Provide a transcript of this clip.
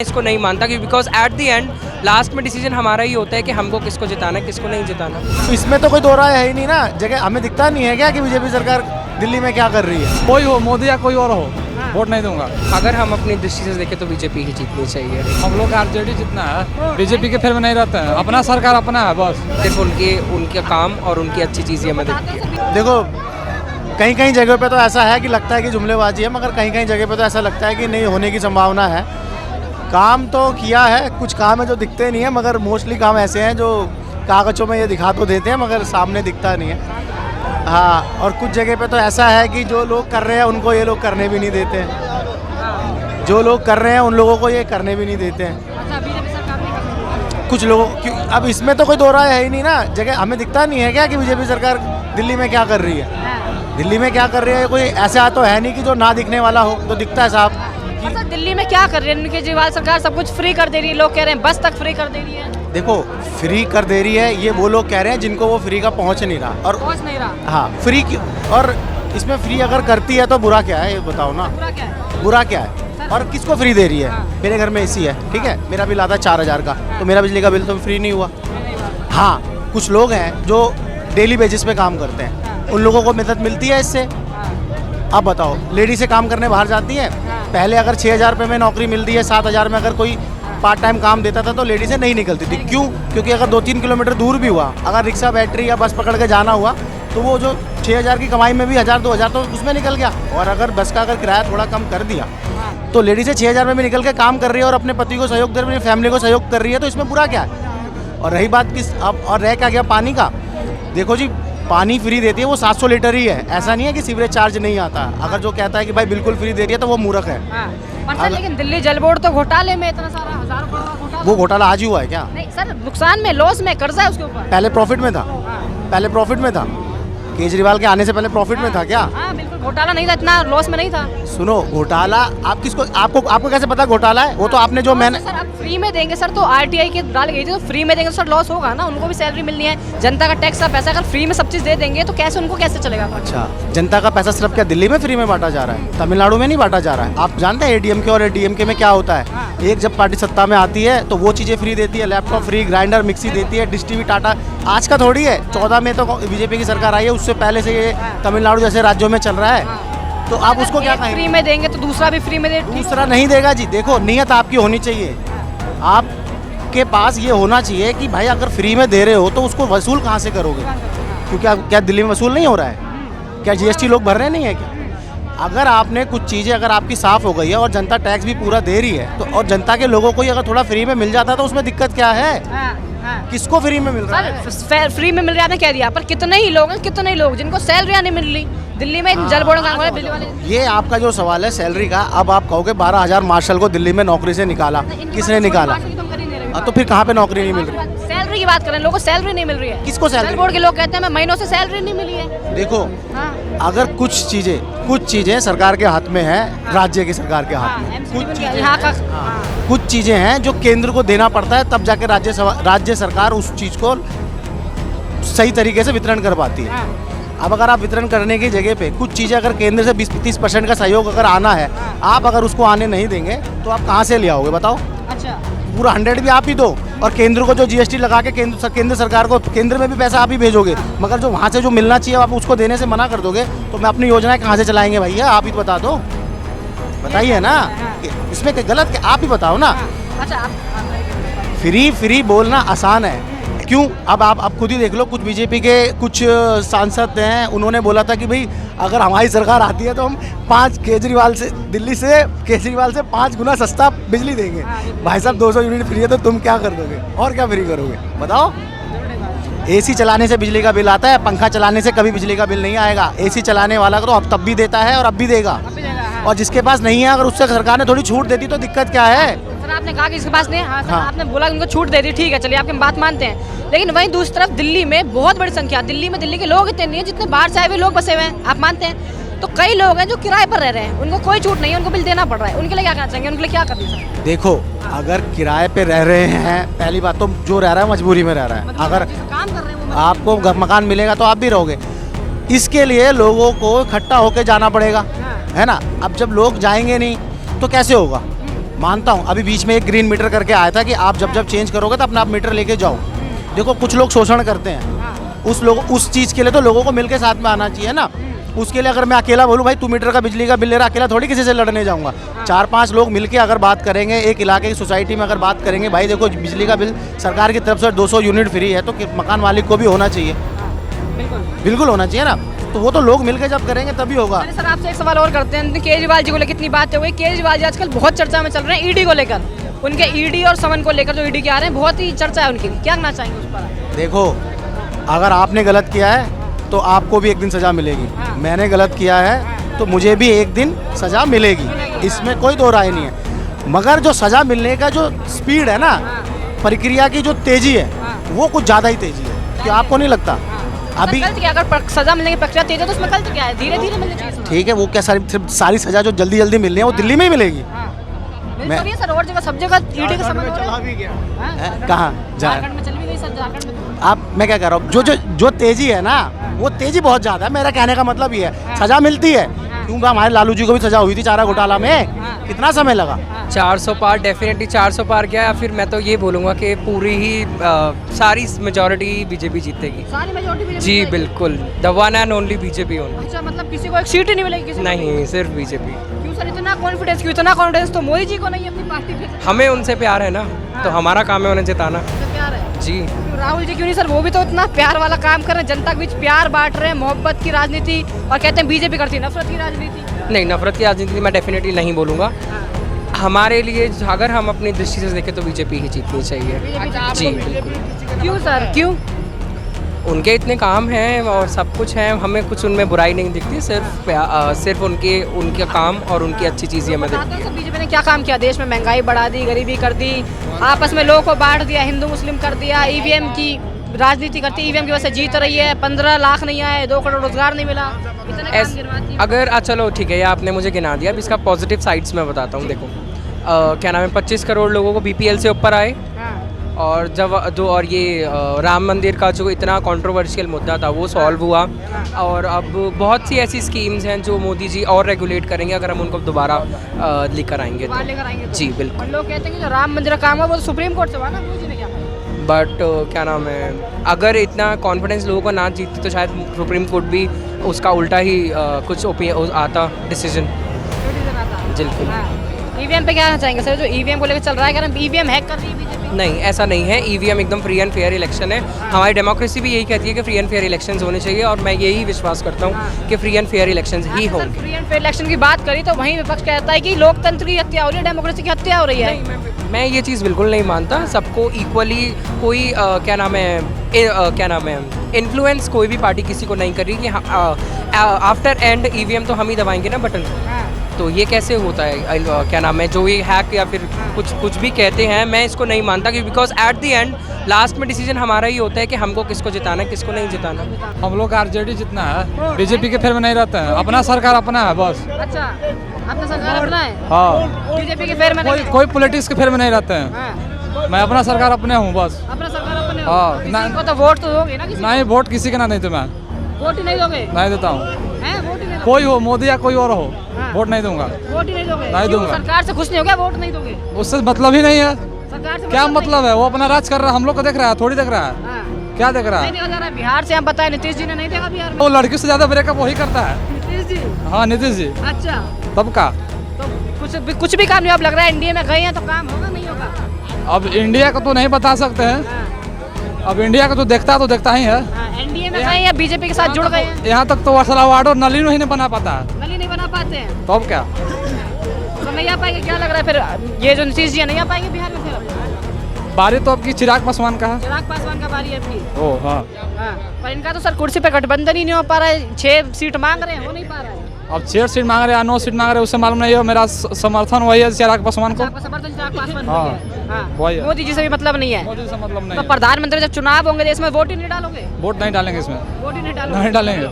इसको नहीं मानता कि because at the end last में डिसीजन हमारा ही होता है कि हमको किसको जिताना है किसको नहीं जिताना। इसमें तो कोई दो राय है ही नहीं ना। जगह हमें दिखता नहीं है क्या कि बीजेपी सरकार दिल्ली में क्या कर रही है। कोई हो, मोदी या कोई और हो, वोट नहीं दूंगा। अगर हम अपनी दृष्टि से देखें तो बीजेपी ही जीतनी चाहिए। हम लोग आरजेडी जितना है, बीजेपी के फेर में नहीं रहते हैं। अपना सरकार अपना है बस। सिर्फ उनके काम और उनकी अच्छी चीज़ें हमें दिखती है। देखो कहीं कहीं जगह पे तो ऐसा है कि लगता है कि जुमलेबाजी है, मगर कहीं कहीं जगह पे तो ऐसा लगता है कि नहीं होने की संभावना है। काम तो किया है, कुछ काम है जो दिखते नहीं है, मगर मोस्टली काम ऐसे हैं जो कागज़ों में ये दिखा तो देते हैं मगर सामने दिखता नहीं है। हाँ, और कुछ जगह पे तो ऐसा है कि जो लोग कर रहे हैं उनको ये लोग करने भी नहीं देते हैं, जो लोग कर रहे हैं उन लोगों को ये करने भी नहीं देते हैं। कुछ लोगों की अब इसमें तो कोई दो राय है ही नहीं ना। जगह हमें दिखता नहीं है क्या कि बीजेपी सरकार दिल्ली में क्या कर रही है। दिल्ली में क्या कर रही है, कोई ऐसा तो है नहीं कि जो ना दिखने वाला हो। तो दिखता है साहब कि मतलब दिल्ली में क्या कर रही है केजरीवाल सरकार। सब कुछ फ्री कर दे रही है, लोग कह रहे हैं बस तक फ्री कर दे रही है। देखो फ्री कर दे रही है, ये वो लोग कह रहे हैं जिनको वो फ्री का पहुंच नहीं रहा। और पहुंच नहीं रहा। हाँ फ्री और इसमें फ्री अगर करती है तो बुरा क्या है ये बताओ ना। पूरा क्या है? बुरा क्या है और किसको फ्री दे रही है। मेरे घर में एसी है, ठीक है, मेरा बिल आता है 4000 का, तो मेरा बिजली का बिल तो फ्री नहीं हुआ। हाँ कुछ लोग हैं जो डेली बेसिस पे काम करते हैं, उन लोगों को मदद मिलती है इससे। अब बताओ लेडी से काम करने बाहर जाती है, पहले अगर 6000 रुपये में नौकरी मिलती है, 7000 में अगर कोई पार्ट टाइम काम देता था तो लेडी से नहीं निकलती थी। क्यों? क्योंकि अगर 2-3 किलोमीटर दूर भी हुआ, अगर रिक्शा बैटरी या बस पकड़ के जाना हुआ तो वो जो 6000 की कमाई में भी 1000-2000 तो उसमें निकल गया। और अगर बस का अगर किराया थोड़ा कम कर दिया तो लेडी से 6000 में भी निकल के काम कर रही है और अपने पति को सहयोग दे रही है, अपनी फैमिली को सहयोग कर रही है। तो इसमें बुरा क्या है। और रही बात किस अब और रह क्या गया पानी का। देखो जी पानी फ्री देती है वो 700 लीटर ही है, ऐसा नहीं है कि सीवरेज चार्ज नहीं आता। अगर जो कहता है कि भाई बिल्कुल फ्री दे रही है तो वो मूर्ख है। पर सर लेकिन दिल्ली जल बोर्ड तो घोटाले में इतना सारा हजारों करोड़ का घोटाला। वो घोटाला आज ही हुआ है क्या? नहीं सर, नुकसान में, लॉस में, कर्जा है उसके ऊपर। पहले प्रॉफिट में था, पहले प्रॉफिट में था। केजरीवाल के आने से पहले प्रॉफिट में था क्या? हाँ बिल्कुल घोटाला नहीं था, इतना लॉस में नहीं था। सुनो घोटाला आप किसको आपको कैसे पता घोटाला है? वो तो आपने जो मैंने सर आप फ्री में देंगे सर, तो आरटीआई की डाल गई थी, तो फ्री में देंगे तो सर लॉस होगा ना। उनको भी सैलरी मिलनी है, जनता का टैक्स का पैसा अगर फ्री में सब चीज दे देंगे तो कैसे उनको कैसे चलेगा। अच्छा जनता का पैसा सिर्फ क्या दिल्ली में फ्री में बांटा जा रहा है? तमिलनाडु में नहीं बांटा जा रहा है? आप जानते हैं एडीएमके और एडीएमके में क्या होता है? एक जब पार्टी सत्ता में आती है तो वो चीज़ें फ्री देती है, लैपटॉप फ्री, ग्राइंडर मिक्सी देती है, डिश टीवी टाटा। आज का थोड़ी है, 14 में तो बीजेपी की सरकार आई है, उससे पहले से ये तमिलनाडु जैसे राज्यों में चल रहा है। तो आप उसको क्या कहेंगे? फ्री में देंगे तो दूसरा भी फ्री में दे। दूसरा नहीं देगा जी। देखो नियत आपकी होनी चाहिए, आपके पास ये होना चाहिए कि भाई अगर फ्री में दे रहे हो तो उसको वसूल कहाँ से करोगे? क्योंकि क्या दिल्ली में वसूल नहीं हो रहा है क्या? जीएसटी लोग भर रहे नहीं है क्या? अगर आपने कुछ चीज़ें अगर आपकी साफ़ हो गई है और जनता टैक्स भी पूरा दे रही है तो और जनता के लोगों को ही अगर थोड़ा फ्री में मिल जाता तो उसमें दिक्कत क्या है? किसको फ्री में मिल रहा है? सर फ्री में मिल रहा है, आपने कह दिया, पर कितने ही लोग हैं, कितने ही लोग जिनको सैलरी नहीं मिल रही। दिल्ली में जल बोर्ड काम वाले, बिजली वाले। ये आपका जो सवाल है सैलरी का, अब आप कहोगे 12,000 मार्शल को दिल्ली में नौकरी से निकाला, किसने निकाला? तो फिर कहाँ पे नौकरी नहीं मिल रही? सैलरी की बात करें, लोगों को सैलरी नहीं मिल रही है। किसको सैलरी? जल बोर्ड के लोग कहते हैं मैं महीनों से सैलरी नहीं मिली है। देखो अगर कुछ चीजें सरकार के हाथ में है, राज्य की सरकार के हाथ में कुछ चीजें हैं जो केंद्र को देना पड़ता है, तब जाके राज्य सरकार उस चीज को सही तरीके से वितरण कर पाती है। अब अगर आप वितरण करने की जगह पे कुछ चीज़ें अगर केंद्र से 20-30% का सहयोग अगर आना है, आप अगर उसको आने नहीं देंगे तो आप कहाँ से ले आओगे बताओ? अच्छा पूरा 100 भी आप ही दो और केंद्र को जो जीएसटी लगा के केंद्र सरकार को केंद्र में भी पैसा आप ही भेजोगे, मगर जो वहाँ से जो मिलना चाहिए आप उसको देने से मना कर दोगे, तो मैं अपनी योजनाएं कहाँ से चलाएंगे भैया? आप ही तो बता दो, बताइए ना। इसमें गलत क्या? आप ही बताओ ना। अच्छा फ्री बोलना आसान है, क्यों? अब आप खुद ही देख लो, कुछ बीजेपी के कुछ सांसद हैं, उन्होंने बोला था कि भाई अगर हमारी सरकार आती है तो हम दिल्ली से केजरीवाल से 5 गुना सस्ता बिजली देंगे। भाई साहब 200 यूनिट फ्री है तो तुम क्या कर दोगे और क्या फ्री करोगे बताओ? एसी चलाने से बिजली का बिल आता है, पंखा चलाने से कभी बिजली का बिल नहीं आएगा। एसी चलाने वाला तो अब तब भी देता है और अब भी देगा, और जिसके पास नहीं है अगर उससे सरकार ने थोड़ी छूट देती तो दिक्कत क्या है? सर आपने कहा कि इसके पास नहीं है। हाँ, आपने बोला उनको छूट दे दी, ठीक है, चलिए आपकी बात मानते हैं। लेकिन वहीं दूसरी तरफ दिल्ली में बहुत बड़ी संख्या, दिल्ली के लोग इतने नहीं है जितने बाहर से आए हुए लोग बसे हुए हैं, आप मानते हैं? तो कई लोग हैं जो किराए पर रह रहे हैं, उनको कोई छूट नहीं है, उनको बिल देना पड़ रहा है। उनके लिए क्या करना चाहिए? उनके लिए क्या करना चाहिए? देखो अगर किराए पे रह रहे हैं, पहली बात तो जो रह रहा है मजबूरी में रह रहा है। अगर काम कर रहे हैं आपको मकान मिलेगा तो आप भी रहोगे। इसके लिए लोगों को इकट्ठा होकर जाना पड़ेगा, है ना? अब जब लोग जाएंगे नहीं तो कैसे होगा? मानता हूँ, अभी बीच में एक ग्रीन मीटर करके आया था कि आप जब जब चेंज करोगे तो अपना आप मीटर लेके जाओ। देखो कुछ लोग शोषण करते हैं, उस चीज़ के लिए तो लोगों को मिलके साथ में आना चाहिए ना। उसके लिए अगर मैं अकेला बोलूँ भाई तू मीटर का बिजली का बिल ले रहा, अकेला थोड़ी किसी से लड़ने जाऊँगा। 4-5 लोग मिलके अगर बात करेंगे, एक इलाके की सोसाइटी में अगर बात करेंगे, भाई देखो बिजली का बिल सरकार की तरफ से 200 यूनिट फ्री है, तो मकान मालिक को भी होना चाहिए, बिल्कुल होना चाहिए ना। तो वो तो लोग मिलकर जब करेंगे तभी होगा। सर आपसे एक सवाल और करते हैं, केजरीवाल जी को लेकर कितनी बात हो गई, केजरीवाल जी आजकल बहुत चर्चा में चल रहे हैं ईडी को लेकर, उनके ईडी और समन को लेकर जो ईडी के आ रहे हैं, बहुत ही चर्चा है उनकी, क्या कहना चाहेंगे उस पर? देखो अगर आपने गलत किया है तो आपको भी एक दिन सज़ा मिलेगी, मैंने गलत किया है तो मुझे भी एक दिन सज़ा मिलेगी, इसमें कोई दो राय नहीं है। मगर जो सज़ा मिलने का जो स्पीड है ना, प्रक्रिया की जो तेज़ी है, वो कुछ ज़्यादा ही तेज़ी है, क्या आपको नहीं लगता? अभी क्या अगर सजा मिलने की प्रक्रिया तेज है तो उसमें गलत क्या है, धीरे धीरे मिलनी चाहिए। ठीक है, वो क्या सारी सज़ा जो जल्दी जल्दी मिलनी है वो दिल्ली में ही मिलेगी। मैं सर और जगह सब जगह ईडी का समन चला भी गया, कहाँ झारखंड में चल भी गई सर, झारखंड में आप मैं क्या कह रहा हूँ, जो तेज़ी है ना, वो तेज़ी बहुत ज़्यादा है। मेरा कहने का मतलब ये है सज़ा मिलती है, क्योंकि हमारे लालू जी को भी सज़ा हुई थी चारा घोटाला में, कितना समय लगा? 400 पार, डेफिनेटली 400 पार गया। या फिर मैं तो ये बोलूँगा कि पूरी ही सारी मेजॉरिटी बीजेपी जीतेगी। सारी मेजॉरिटी जी बिल्कुल, the one and only BJP only. अच्छा, मतलब किसी को एक सीट ही नहीं मिलेगी किसी को? नहीं, सिर्फ बीजेपी। क्यों सर इतना कॉन्फिडेंस, क्यों इतना कॉन्फिडेंस? तो मोदी जी को नहीं अपनी पार्टी पे हमें उनसे प्यार है ना, तो हमारा काम है उन्हें जिताना। प्यार है जी। राहुल जी क्यों नहीं सर, वो भी तो इतना प्यार वाला काम कर रहे हैं, जनता के बीच प्यार बांट रहे हैं, मोहब्बत की राजनीति, और कहते हैं बीजेपी करती है नफरत की राजनीति। नहीं, नफरत की राजनीति मैं डेफिनेटली नहीं बोलूँगा। हमारे लिए अगर हम अपनी दृष्टि से देखें तो बीजेपी ही जीतनी चाहिए। जी बिल्कुल। क्यों सर, क्यों? उनके इतने काम हैं और सब कुछ है, हमें कुछ उनमें बुराई नहीं दिखती, सिर्फ उनके काम और उनकी अच्छी चीज़ें हमें दिखती है। बीजेपी ने क्या काम किया? देश में महंगाई बढ़ा दी, गरीबी कर दी, आपस में लोगों को बांट दिया, हिंदू मुस्लिम कर दिया, ईवीएम की राजनीति करती, ईवीएम की वजह से जीत रही है, 15 लाख नहीं आए, 2 करोड़ रोजगार नहीं मिला, इतने काम गिनवाती है। अगर चलो ठीक है, ये आपने मुझे गिना दिया, अब इसका पॉजिटिव साइड्स मैं बताता हूँ। देखो क्या नाम है, 25 करोड़ लोगों को बीपीएल से ऊपर आए, और ये राम मंदिर का जो इतना कंट्रोवर्शियल मुद्दा था वो सॉल्व हुआ, और अब बहुत सी ऐसी स्कीम्स हैं जो मोदी जी और रेगुलेट करेंगे अगर हम उनको दोबारा लेकर आएंगे तो। जी बिल्कुल। लोग कहते हैं कि जो राम मंदिर का काम है वो तो सुप्रीम कोर्ट से हुआ ना, मोदी ने क्या? बट क्या नाम है, अगर इतना कॉन्फिडेंस लोगों को ना जीतती तो शायद सुप्रीम कोर्ट भी उसका उल्टा ही कुछ आता डिसीजन। बिल्कुल। ईवीएम पे क्या कहना चाहेंगे सर, जो ईवीएम को लेकर चल रहा है, अगर ईवीएम हैक कर रही है बीजेपी? नहीं, ऐसा नहीं है, ईवीएम एकदम फ्री एंड फेयर इलेक्शन है। हमारी डेमोक्रेसी भी यही कहती है कि फ्री एंड फेयर इलेक्शंस होने चाहिए, और मैं यही विश्वास करता हूँ कि फ्री एंड फेयर इलेक्शंस ही होंगे। फ्री एंड फेयर इलेक्शन की बात करी तो वहीं विपक्ष कहता है कि लोकतंत्र की हत्या हो रही है, डेमोक्रेसी की हत्या हो रही है। मैं ये चीज़ बिल्कुल नहीं मानता। सबको इक्वली कोई क्या नाम है इन्फ्लुएंस कोई भी पार्टी किसी को नहीं कर रही कि आफ्टर एंड ईवीएम तो हम ही दबाएंगे ना बटन। तो ये कैसे होता है, क्या नाम है, जो ये हैक या फिर कुछ भी कहते हैं, मैं इसको नहीं मानता, कि because at the end last में डिसीजन हमारा ही होता है कि हमको किसको जिताना है, किसको नहीं जिताना। हम लोग आरजेडी जितना है, बीजेपी के फेर में नहीं रहते हैं, अपना सरकार अपना है बस। अच्छा, अपना सरकार अपना है? हाँ, बीजेपी के फेर में नहीं है? कोई पॉलिटिक्स के फेर में नहीं रहते हैं, मैं अपना सरकार अपने हूँ बस। अपना सरकार अपने हो? हाँ, किसी को तो वोट तो दोगे ना? किसी नहीं, वोट किसी का ना नहीं, तो मैं वोट ही नहीं दोगे? नहीं देता हूँ। वोट ही नहीं कोई हो, मोदी या कोई और हो, वोट नहीं दूंगा। वोट ही नहीं दोगे? नहीं दूंगा। सरकार से खुश नहीं हो गया, वोट नहीं दोगे? उससे मतलब ही नहीं है। सरकार से क्या मतलब है, वो अपना राज कर रहा है, हम लोग को देख रहा है, थोड़ी देख रहा है। क्या देख रहा है? नहीं देखा जा रहा है। बिहार से हम बताए, नीतीश जी ने नहीं देखा बिहार में? वो लड़कियों से ज्यादा ब्रेकअप वही करता है। नीतीश जी? हाँ, नीतीश जी। अच्छा, तब का तो कुछ भी काम नहीं, अब लग रहा है इंडिया में गए हैं तो काम होगा नहीं होगा? अब इंडिया का तो नहीं बता सकते हैं, अब इंडिया का तो देखता ही है। एनडीए में गए या बीजेपी के साथ जुड़ गए हैं? यहाँ तक तो वर्षला वार्ड और नली नहीं बना पाता है। नली नहीं बना पाते हैं तो अब क्या, तो नहीं आ पाएंगे? क्या लग रहा है फिर ये जो नीतीश जी नहीं आ पाएंगे बिहार में? फिर बारी तो आपकी चिराग पासवान का है। चिराग पासवान का बारी है आपकी? ओ हाँ, पर इनका तो सर कुर्सी पे गठबंधन ही नहीं हो पा रहा है, 6 सीट मांग रहे हैं, हो नहीं पा रहा है। अब 6 सीट मांग रहे हैं, 9 सीट मांग रहे हैं, उससे मालूम नहीं है। मेरा समर्थन वही है चिराग पासवान को। समर्थन चिराग पासवान हाँ, वही है। मोदी जी से भी मतलब नहीं है? मोदी से मतलब नहीं तो है। प्रधानमंत्री जब चुनाव होंगे देश में, वोट ही नहीं डालोगे? वोट नहीं डालेंगे इसमें, वोट ही नहीं डालोगे? नहीं डालेंगे।